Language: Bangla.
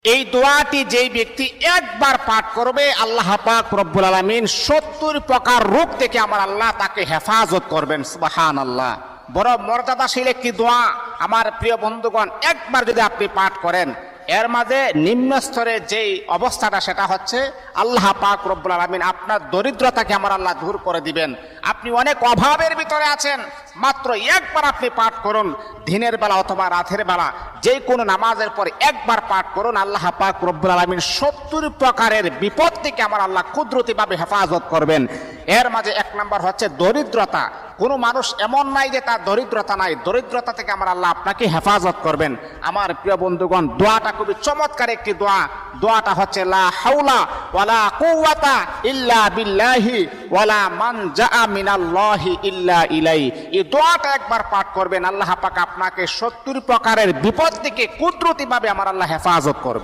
এই দোয়াটি যেই ব্যক্তি একবার পাঠ করবে, আল্লাহ পাক রব্বুল আলামিন 70 প্রকার রোগ থেকে আমার আল্লাহ তাকে হেফাজত করবেন। সুবহানাল্লাহ। বড় মর্যাদাশীল একটি দোয়া আমার প্রিয় বন্ধুগণ। একবার যদি আপনি পাঠ করেন, এর মাঝে নিম্ন স্তরে যেই অবস্থাটা সেটা হচ্ছে আল্লাহ পাক রব্বুল আলামিন আপনার দরিদ্রতাকে আমার আল্লাহ দূর করে দিবেন। আপনি অনেক অভাবের ভিতরে আছেন, মাত্র একবার আপনি পাঠ করুন, দিনের বেলা অথবা রাতের বেলা যে কোনো নামাজের পরে একবার পাঠ করুন, আল্লাহ পাক রব্বুল আলামিন 70 প্রকারের বিপদ থেকে আমার আল্লাহ কুদরতিভাবে হেফাজত করবেন। এর মাঝে এক নম্বর হচ্ছে দরিদ্রতা। কোনো মানুষ এমন নাই যে তার দরিদ্রতা নাই, দরিদ্রতা থেকে আমার আল্লাহ আপনাকে হেফাজত করবেন। আমার প্রিয় বন্ধুগণ, দোয়াটা খুবই চমৎকার একটি দোয়া। দোয়াটা হচ্ছে লা হাওলা ওয়ালা কুওয়াতা ইল্লা বিল্লাহি ওয়ালা মানজা মিনাল্লাহি ইল্লা ইলাই। এই দোয়াটা একবার পাঠ করবেন, আল্লাহ পাক আপনাকে 70 প্রকারের বিপদ থেকে কুদরতিভাবে আমার আল্লাহ হেফাজত করবেন।